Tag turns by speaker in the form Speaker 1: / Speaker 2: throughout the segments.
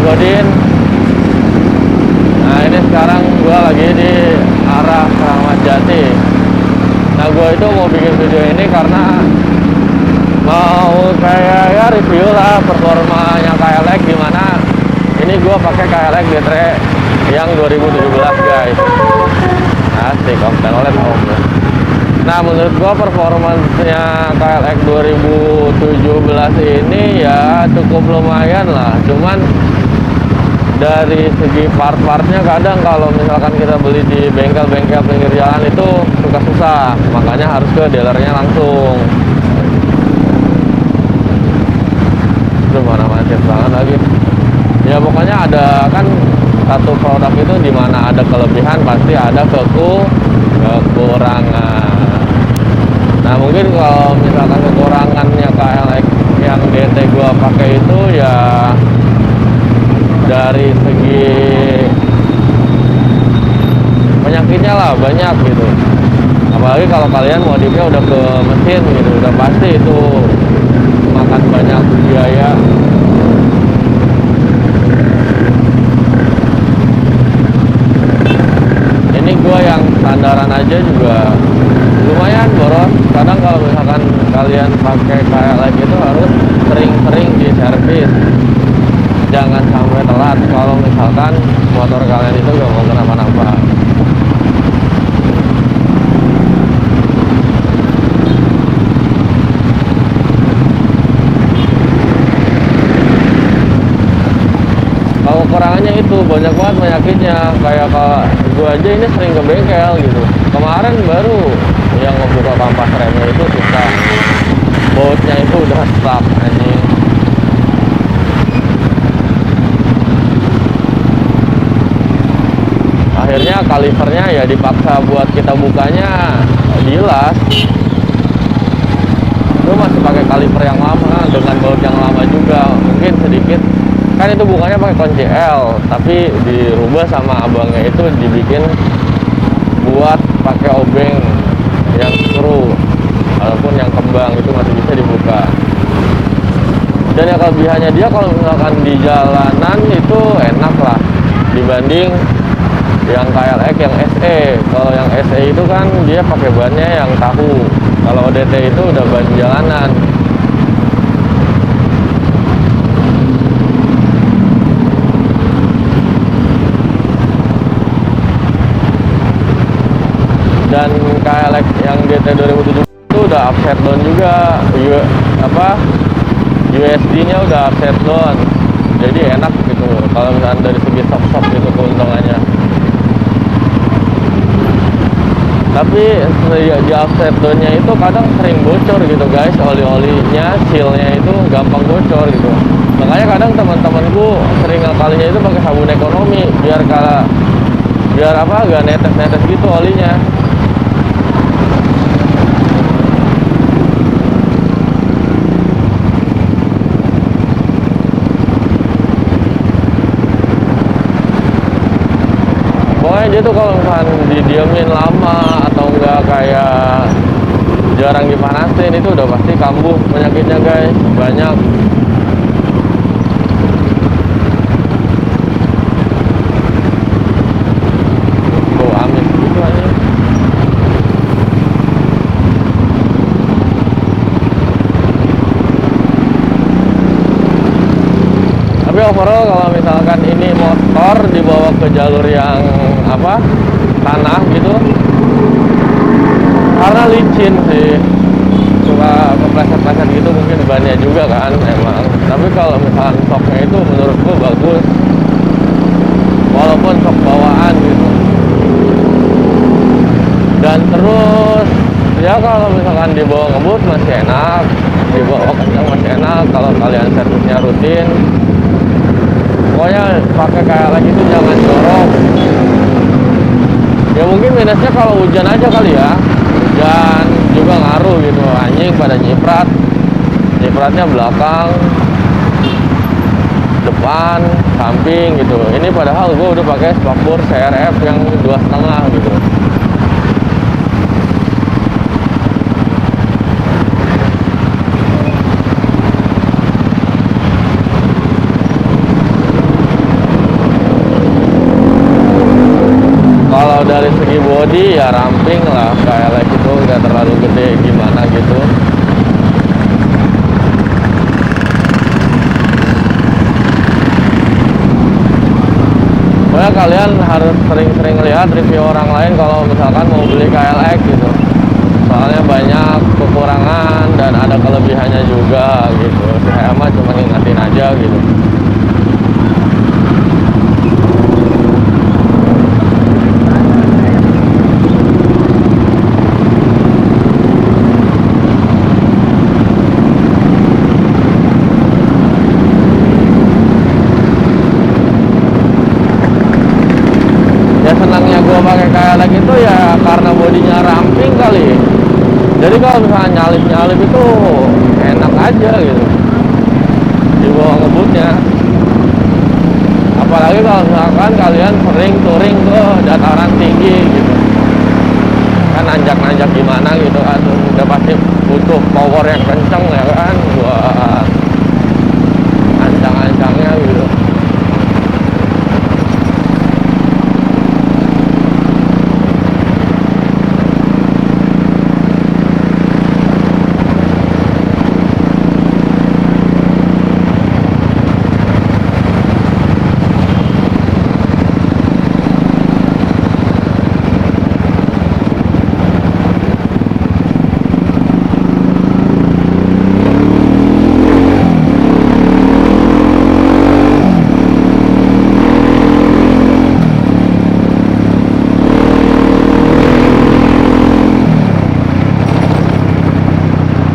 Speaker 1: Godin. Nah ini sekarang gue lagi di arah Keramat Jati. Nah gue itu mau bikin video ini karena mau kayak ya review lah performanya KLX, dimana ini gue pakai KLX D-Tre yang 2017 guys. Asik om, OLED om. Nah menurut gua performanya KLX 2017 ini ya cukup lumayan lah. Cuman dari segi part-partnya kadang kalau misalkan kita beli di bengkel-bengkel pinggir jalan itu suka susah, makanya harus ke dealernya langsung. Aduh mana macet banget lagi. Ya pokoknya ada kan satu produk itu dimana ada kelebihan pasti ada kekurangan. Nah mungkin kalau misalkan kekurangannya KLX yang DT gua pakai itu ya dari segi penyakitnya lah banyak gitu. Apalagi kalau kalian modifnya udah ke mesin gitu, udah pasti itu makan banyak biaya. Ini gua yang standaran aja juga lumayan boros. Kadang kalau misalkan kalian pakai KLX itu harus sering-sering di servis, jangan sampai telat kalau misalkan motor kalian itu gak mau kenapa-napa. Kalau kekurangannya itu banyak banget penyakitnya. Kayak kalau gue aja ini sering ke bengkel gitu. Kemarin baru yang ngebuka kampas remnya itu susah. Bautnya itu udah stuck anjing. Akhirnya kalipernya ya dipaksa buat kita bukanya dilas. Gue masih pakai kaliper yang lama dengan baut yang lama juga. Mungkin sedikit kan itu bukannya pakai kunci L, tapi dirubah sama abangnya itu dibikin buat pakai obeng yang screw walaupun yang kembang itu masih bisa dibuka. Dan yang kelebihannya dia kalau misalkan di jalanan itu enak lah dibanding yang KLX yang SE. Kalau yang SE itu kan dia pakai bannya yang tahu, kalau DT itu udah ban jalanan. Dan KLX yang DT 2007 itu udah upside down juga, USD-nya udah upside down, jadi enak gitu kalau misalnya dari segi sok-sok gitu keuntungannya. Tapi di upside down-nya itu kadang sering bocor gitu guys, oli-olinya, seal-nya itu gampang bocor gitu. Makanya kadang teman-temanku sering kalinya itu pakai sabun ekonomi biar gak netes-netes gitu olinya. Pokoknya dia tuh kalau misalkan didiamin lama atau enggak kayak jarang dipanasin itu udah pasti kambuh penyakitnya guys, banyak. Tuh amis gitu aja. Tapi overall kalau misalkan ini motor dibawa ke jalur yang tanah gitu, karena licin sih, suka kepleset-pleset gitu, mungkin bannya juga kan emang. Tapi kalau misalkan soknya itu menurutku bagus, walaupun sok bawaan gitu. Dan terus ya kalau misalkan dibawa ngebut masih enak, dibawa kencang masih enak kalau kalian servisnya rutin. Pokoknya pakai KLX itu jangan jorok. Ya mungkin minusnya kalau hujan aja kali ya, hujan juga ngaruh gitu, anjing pada nyipratnya belakang, depan, samping gitu. Ini padahal gue udah pakai spakbor CRF yang 2,5 gitu. body ya ramping lah, KLX itu nggak terlalu gede gimana gitu. Pokoknya kalian harus sering-sering lihat review orang lain kalau misalkan mau beli KLX gitu, soalnya banyak kekurangan dan ada kelebihannya juga gitu. Saya mah cuma ngingetin aja gitu. Ya senangnya gue pakai KLX itu ya karena bodinya ramping kali. Jadi kalau misalnya nyalip-nyalip itu enak aja gitu di bawah ngebutnya. Apalagi kalau misalkan kalian sering touring ke dataran tinggi gitu, kan nanjak-nanjak gimana gitu kan, udah pasti butuh power yang kenceng ya kan buat ancang-ancangnya gitu.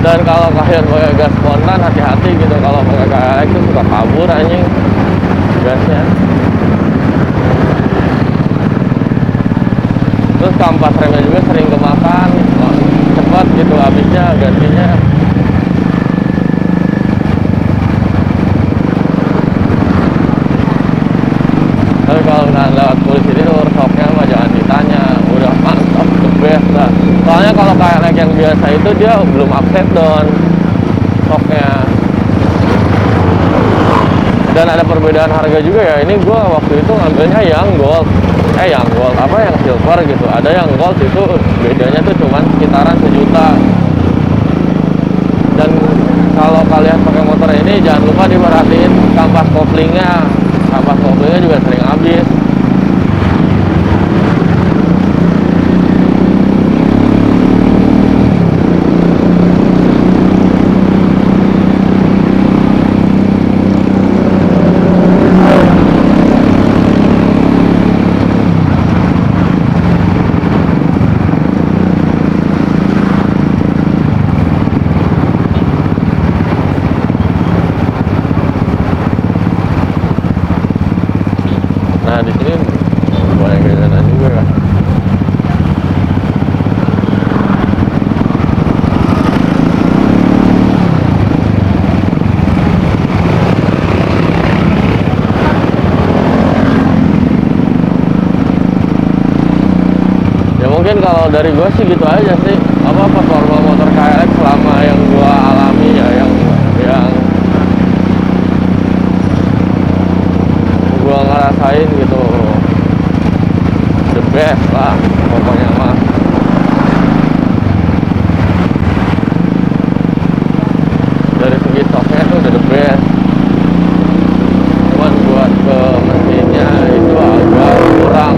Speaker 1: Dan kalau kalian pakai gas spontan, hati-hati gitu, kalau pakai KLX itu suka kabur anjing gasnya. Terus kampas remnya juga sering kemakan, cepet gitu habisnya gantinya. Tapi kalau nggak lewat polisi itu shocknya mah jangan ditanya, udah mantap, the best lah. Soalnya kalau KLX yang biasa itu dia belum upset down shocknya. Dan ada perbedaan harga juga ya. Ini gue waktu itu ngambilnya yang gold, yang gold apa yang silver gitu. Ada yang gold itu bedanya tuh cuman sekitaran 1 juta. Dan kalau kalian pakai motor ini jangan lupa diperhatiin kampas koplingnya. Kampas koplingnya juga sering habis. Nah di sini banyak jajanan juga kan. Ya mungkin kalau dari gue sih gitu aja sih, apa performa motor KLX selama yang gue alami ya, yang gue ngerasain gitu, the best lah pokoknya mah. Dari segi stoknya tuh udah the best, cuman buat ke mesinnya itu agak kurang.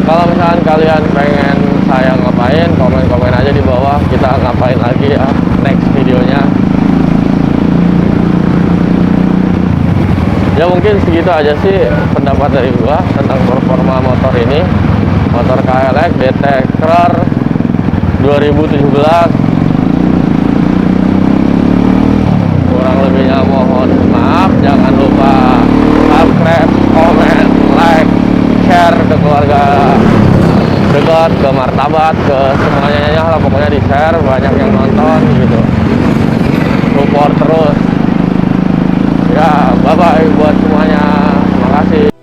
Speaker 1: Kalau misalkan kalian pengen saya ngapain, komen-komen aja di bawah, kita ngapain lagi ya next videonya. Ya mungkin segitu aja sih pendapat dari gua tentang performa motor ini, motor KLX DT-Cruiser 2017. Kurang lebihnya mohon maaf. Jangan lupa subscribe, komen, like, share ke keluarga dekat, ke martabat, ke semuanya lah, pokoknya di share, banyak yang nonton gitu, support terus ya. Bye bye buat semuanya. kasih.